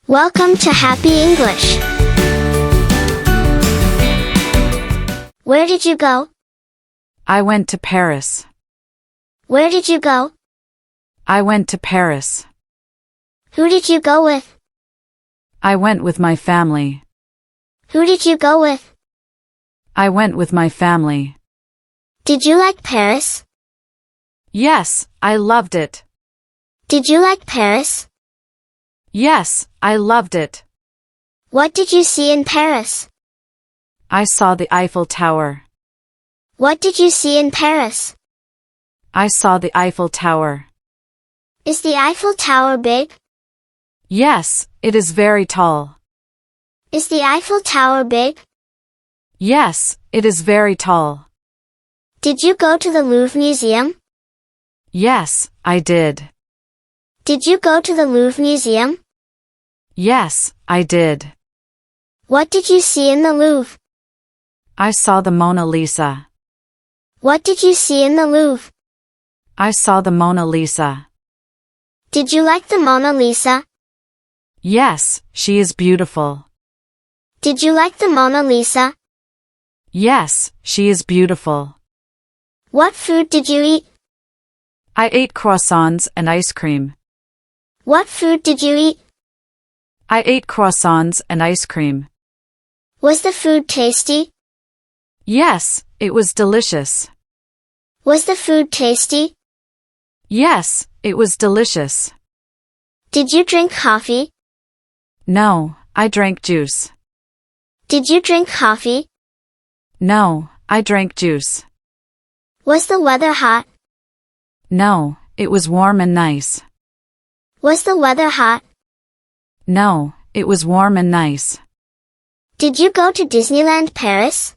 Welcome to Happy English. Where did you go? I went to Paris. Where did you go? I went to Paris. Who did you go with? I went with my family. Who did you go with? I went with my family. Did you like Paris? Yes, I loved it. Did you like Paris? Yes, I loved it. What did you see in Paris? I saw the Eiffel Tower. What did you see in Paris? I saw the Eiffel Tower. Is the Eiffel Tower big? Yes, it is very tall. Is the Eiffel Tower big? Yes, it is very tall. Did you go to the Louvre Museum? Yes, I did. Did you go to the Louvre Museum? Yes, I did. What did you see in the Louvre? I saw the Mona Lisa. What did you see in the Louvre? I saw the Mona Lisa. Did you like the Mona Lisa? Yes, she is beautiful. Did you like the Mona Lisa? Yes, she is beautiful. What food did you eat? I ate croissants and ice cream. What food did you eat? I ate croissants and ice cream. Was the food tasty? Yes, it was delicious. Was the food tasty? Yes, it was delicious. Did you drink coffee? No, I drank juice. Did you drink coffee? No, I drank juice. Was the weather hot? No, it was warm and nice. Was the weather hot? No, it was warm and nice. Did you go to Disneyland Paris?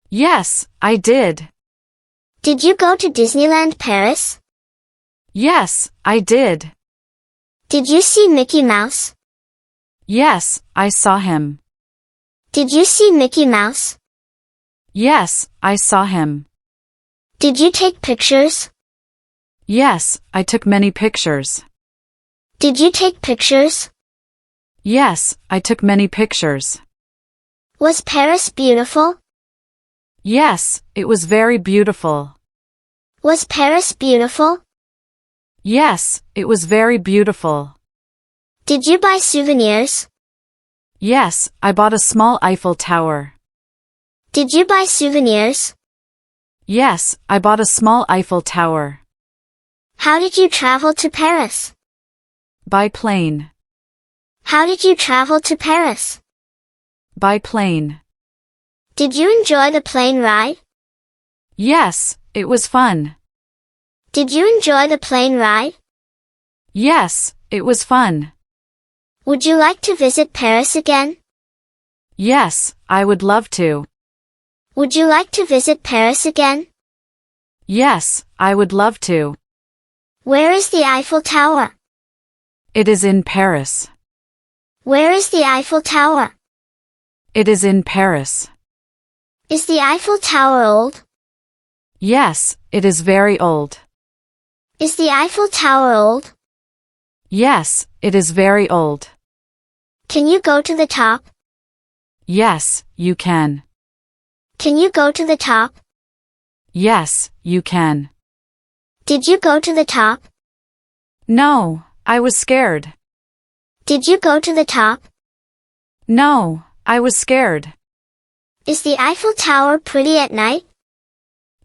Yes, I did. Did you go to Disneyland Paris? Yes, I did. Did you see Mickey Mouse? Yes, I saw him. Did you see Mickey Mouse? Yes, I saw him. Did you take pictures? Yes, I took many pictures. Did you take pictures? Yes, I took many pictures. Was Paris beautiful? Yes, it was very beautiful. Was Paris beautiful? Yes, it was very beautiful. Did you buy souvenirs? Yes, I bought a small Eiffel Tower. Did you buy souvenirs? Yes, I bought a small Eiffel Tower. How did you travel to Paris? By plane. How did you travel to Paris? By plane. Did you enjoy the plane ride? Yes, it was fun. Did you enjoy the plane ride? Yes, it was fun. Would you like to visit Paris again? Yes, I would love to. Would you like to visit Paris again? Yes, I would love to. Where is the Eiffel Tower? It is in Paris. Where is the Eiffel Tower? It is in Paris. Is the Eiffel Tower old? Yes, it is very old. Is the Eiffel Tower old? Yes, it is very old. Can you go to the top? Yes, you can. Can you go to the top? Yes, you can. Did you go to the top? No, I was scared. Did you go to the top? No, I was scared. Is the Eiffel Tower pretty at night?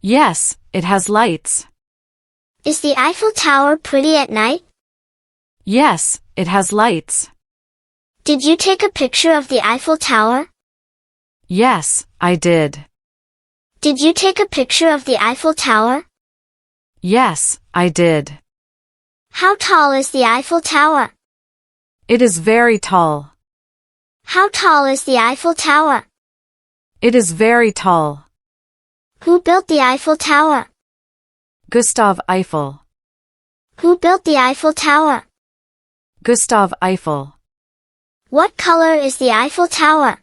Yes, it has lights. Is the Eiffel Tower pretty at night? Yes, it has lights. Did you take a picture of the Eiffel Tower? Yes, I did. Did you take a picture of the Eiffel Tower? Yes, I did. How tall is the Eiffel Tower? It is very tall. How tall is the Eiffel Tower? It is very tall. Who built the Eiffel Tower? Gustav Eiffel. Who built the Eiffel Tower? Gustav Eiffel. What color is the Eiffel Tower?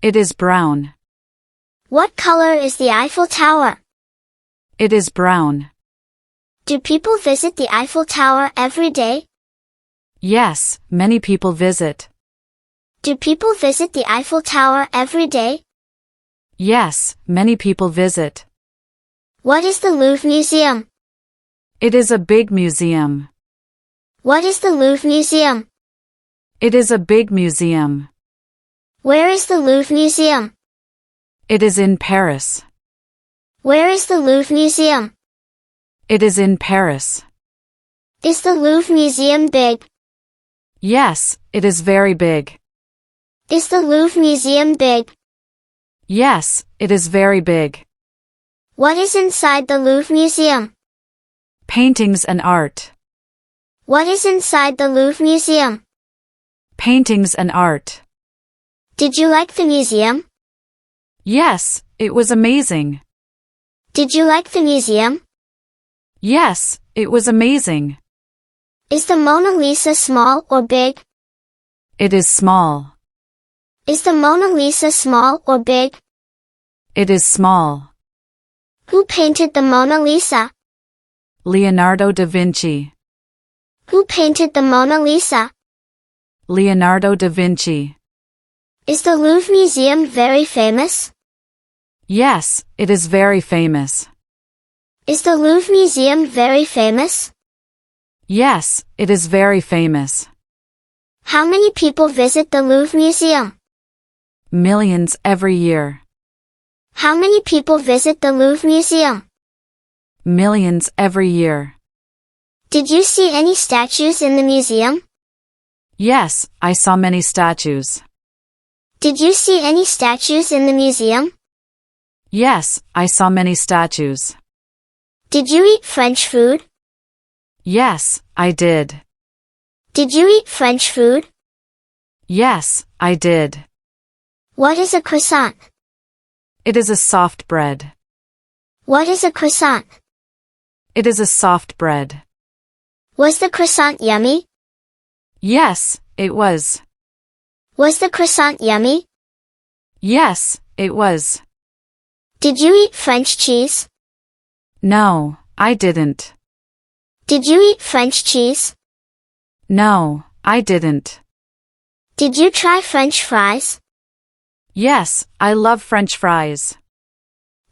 It is brown. What color is the Eiffel Tower? It is brown. Do people visit the Eiffel Tower every day? Yes, many people visit. Do people visit the Eiffel Tower every day? Yes, many people visit. What is the Louvre Museum? It is a big museum. What is the Louvre Museum? It is a big museum. Where is the Louvre Museum? It is in Paris. Where is the Louvre Museum? It is in Paris. Is the Louvre Museum big? Yes, it is very big. Is the Louvre Museum big? Yes, it is very big. What is inside the Louvre Museum? Paintings and art. What is inside the Louvre Museum? Paintings and art. Did you like the museum? Yes, it was amazing. Did you like the museum? Yes, it was amazing. Is the Mona Lisa small or big? It is small. Is the Mona Lisa small or big? It is small. Who painted the Mona Lisa? Leonardo da Vinci. Who painted the Mona Lisa? Leonardo da Vinci. Is the Louvre Museum very famous? Yes, it is very famous. Is the Louvre Museum very famous? Yes, it is very famous. How many people visit the Louvre Museum? Millions every year. How many people visit the Louvre Museum? Millions every year. Did you see any statues in the museum? Yes, I saw many statues. Did you see any statues in the museum? Yes, I saw many statues. Did you eat French food? Yes, I did. Did you eat French food? Yes, I did. What is a croissant? It is a soft bread. What is a croissant? It is a soft bread. Was the croissant yummy? Yes, it was. Was the croissant yummy? Yes, it was. Did you eat French cheese? No, I didn't. Did you eat French cheese? No, I didn't. Did you try French fries? Yes, I love French fries.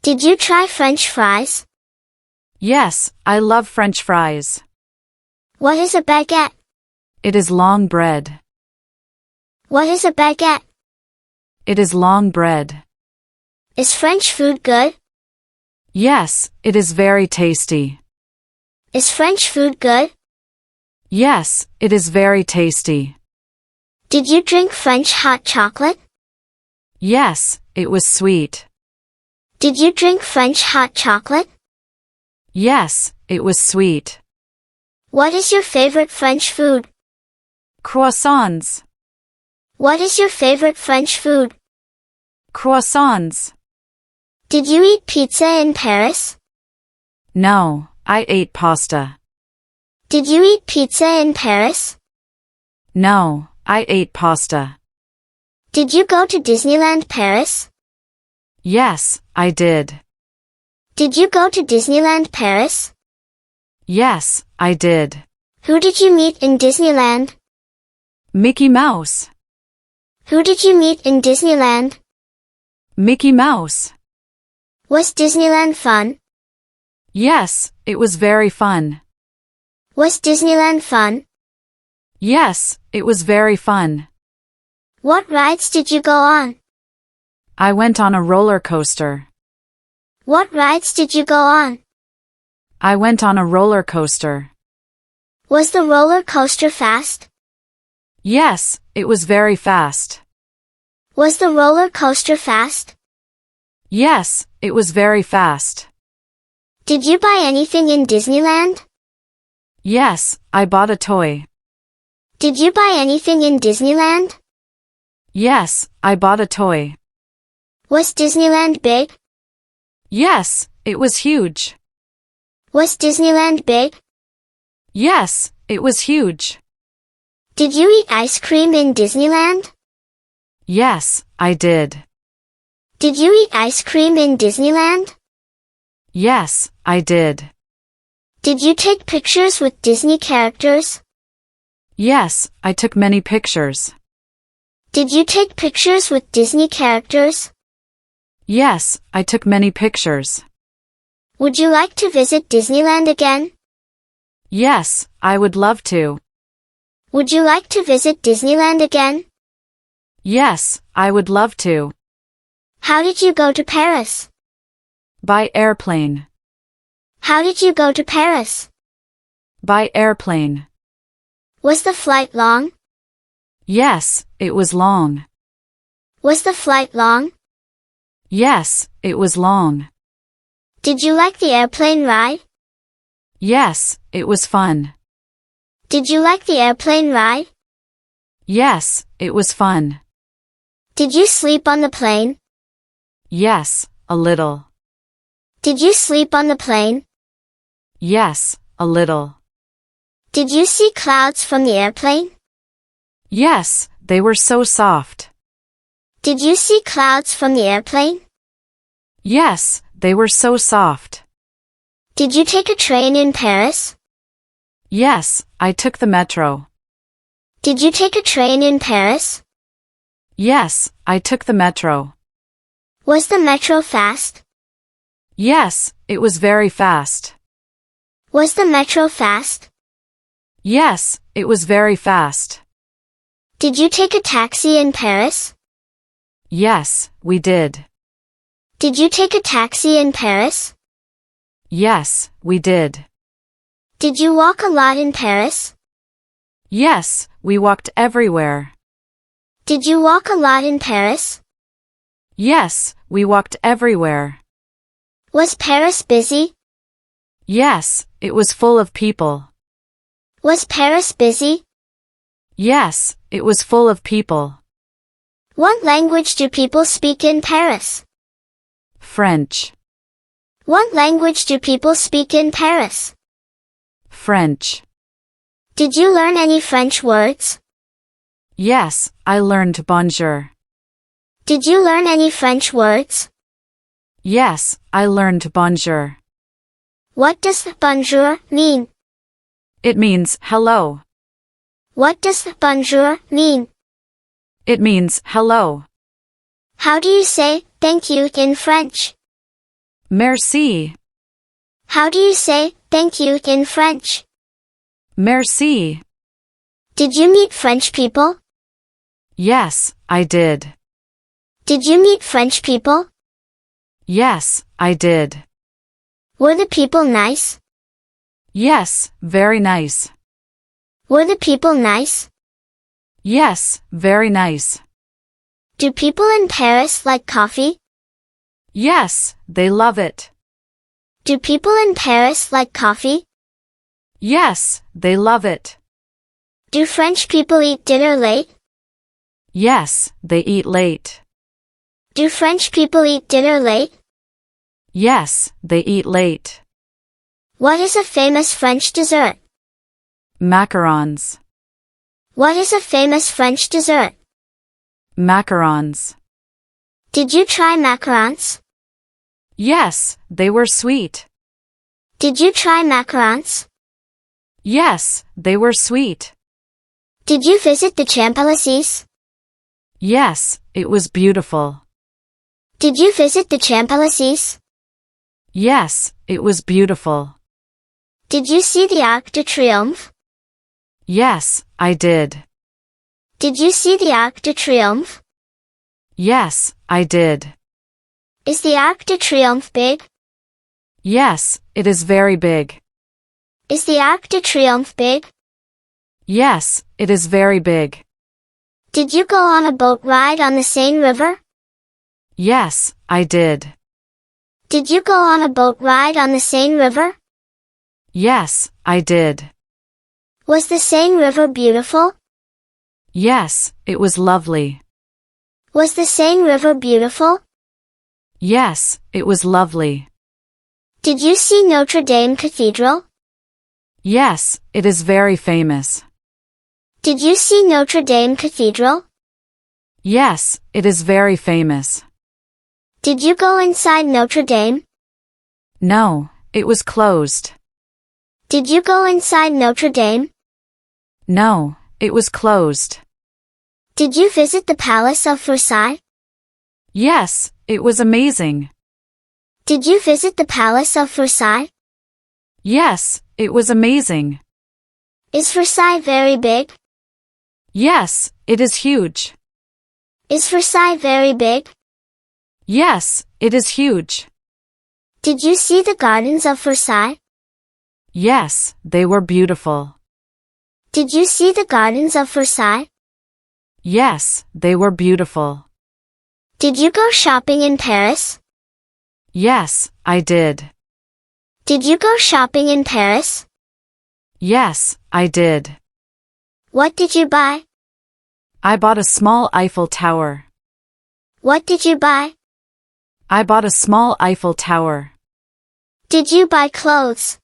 Did you try French fries? Yes, I love French fries. What is a baguette? It is long bread. What is a baguette? It is long bread. Is French food good? Yes, it is very tasty. Is French food good? Yes, it is very tasty. Did you drink French hot chocolate? Yes, it was sweet. Did you drink French hot chocolate? Yes, it was sweet. What is your favorite French food? Croissants. What is your favorite French food? Croissants. Did you eat pizza in Paris? No, I ate pasta. Did you eat pizza in Paris? No, I ate pasta. Did you go to Disneyland Paris? Yes, I did. Did you go to Disneyland Paris? Yes, I did. Who did you meet in Disneyland? Mickey Mouse. Who did you meet in Disneyland? Mickey Mouse. Was Disneyland fun? Yes, it was very fun. Was Disneyland fun? Yes, it was very fun. What rides did you go on? I went on a roller coaster. What rides did you go on? I went on a roller coaster. Was the roller coaster fast? Yes, it was very fast. Was the roller coaster fast? Yes, it was very fast. Did you buy anything in Disneyland? Yes, I bought a toy. Did you buy anything in Disneyland? Yes, I bought a toy. Was Disneyland big? Yes, it was huge. Was Disneyland big? Yes, it was huge. Did you eat ice cream in Disneyland? Yes, I did. Did you eat ice cream in Disneyland? Yes, I did. Did you take pictures with Disney characters? Yes, I took many pictures. Did you take pictures with Disney characters? Yes, I took many pictures. Would you like to visit Disneyland again? Yes, I would love to. Would you like to visit Disneyland again? Yes, I would love to. How did you go to Paris? By airplane. How did you go to Paris? By airplane. Was the flight long? Yes, it was long. Was the flight long? Yes, it was long. Did you like the airplane ride? Yes, it was fun. Did you like the airplane ride? Yes, it was fun. Did you sleep on the plane? Yes, a little. Did you sleep on the plane? Yes, a little. Did you see clouds from the airplane? Yes, they were so soft. Did you see clouds from the airplane? Yes, they were so soft. Did you take a train in Paris? Yes, I took the metro. Did you take a train in Paris? Yes, I took the metro. Was the metro fast? Yes, it was very fast. Was the metro fast? Yes, it was very fast. Did you take a taxi in Paris? Yes, we did. Did you take a taxi in Paris? Yes, we did. Did you walk a lot in Paris? Yes, we walked everywhere. Did you walk a lot in Paris? Yes, we walked everywhere. Was Paris busy? Yes, it was full of people. Was Paris busy? Yes, it was full of people. What language do people speak in Paris? French. What language do people speak in Paris? French. Did you learn any French words? Yes, I learned bonjour. Did you learn any French words? Yes, I learned bonjour. What does bonjour mean? It means hello. What does bonjour mean? It means hello. How do you say thank you in French? Merci. How do you say thank you in French? Merci. Did you meet French people? Yes, I did. Did you meet French people? Yes, I did. Were the people nice? Yes, very nice. Were the people nice? Yes, very nice. Do people in Paris like coffee? Yes, they love it. Do people in Paris like coffee? Yes, they love it. Do French people eat dinner late? Yes, they eat late. Do French people eat dinner late? Yes, they eat late. What is a famous French dessert? Macarons. What is a famous French dessert? Macarons. Did you try macarons? Yes, they were sweet. Did you try macarons? Yes, they were sweet. Did you visit the Champs-Élysées? Yes, it was beautiful. Did you visit the Champs-Élysées? Yes, it was beautiful. Did you see the Arc de Triomphe? Yes, I did. Did you see the Arc de Triomphe? Yes, I did. Is the Arc de Triomphe big? Yes, it is very big. Is the Arc de Triomphe big? Yes, it is very big. Did you go on a boat ride on the Seine River? Yes, I did. Did you go on a boat ride on the Seine River? Yes, I did. Was the Seine River beautiful? Yes, it was lovely. Was the Seine River beautiful? Yes, it was lovely. Did you see Notre Dame Cathedral? Yes, it is very famous. Did you see Notre Dame Cathedral? Yes, it is very famous. Did you go inside Notre Dame? No, it was closed. Did you go inside Notre Dame? No, it was closed. Did you visit the Palace of Versailles? Yes, it was amazing. Did you visit the Palace of Versailles? Yes, it was amazing. Is Versailles very big? Yes, it is huge. Is Versailles very big? Yes, it is huge. Did you see the gardens of Versailles? Yes, they were beautiful. Did you see the gardens of Versailles? Yes, they were beautiful. Did you go shopping in Paris? Yes, I did. Did you go shopping in Paris? Yes, I did. What did you buy? I bought a small Eiffel Tower. What did you buy? I bought a small Eiffel Tower. Did you buy clothes?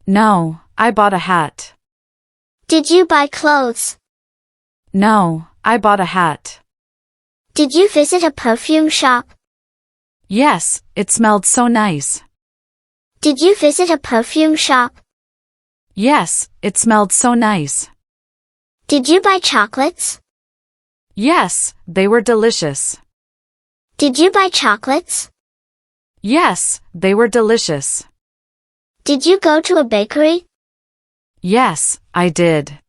No, I bought a hat. Did you buy clothes? No, I bought a hat. Did you visit a perfume shop? Yes, it smelled so nice. Did you visit a perfume shop? Yes, it smelled so nice. Did you buy chocolates? Yes, they were delicious. Did you buy chocolates? Yes, they were delicious. Did you go to a bakery? Yes, I did.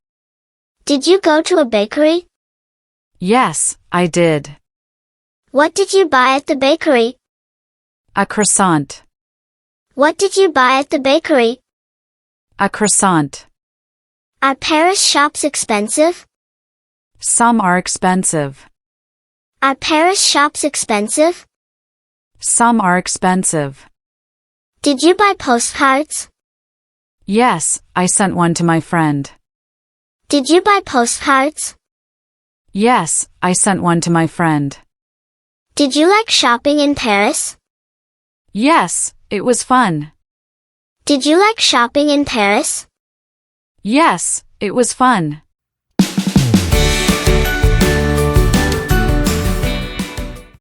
Did you go to a bakery? Yes, I did. What did you buy at the bakery? A croissant. What did you buy at the bakery? A croissant. Are Paris shops expensive? Some are expensive. Are Paris shops expensive? Some are expensive. Did you buy postcards? Yes, I sent one to my friend. Did you buy postcards? Yes, I sent one to my friend. Did you like shopping in Paris? Yes, it was fun. Did you like shopping in Paris? Yes, it was fun.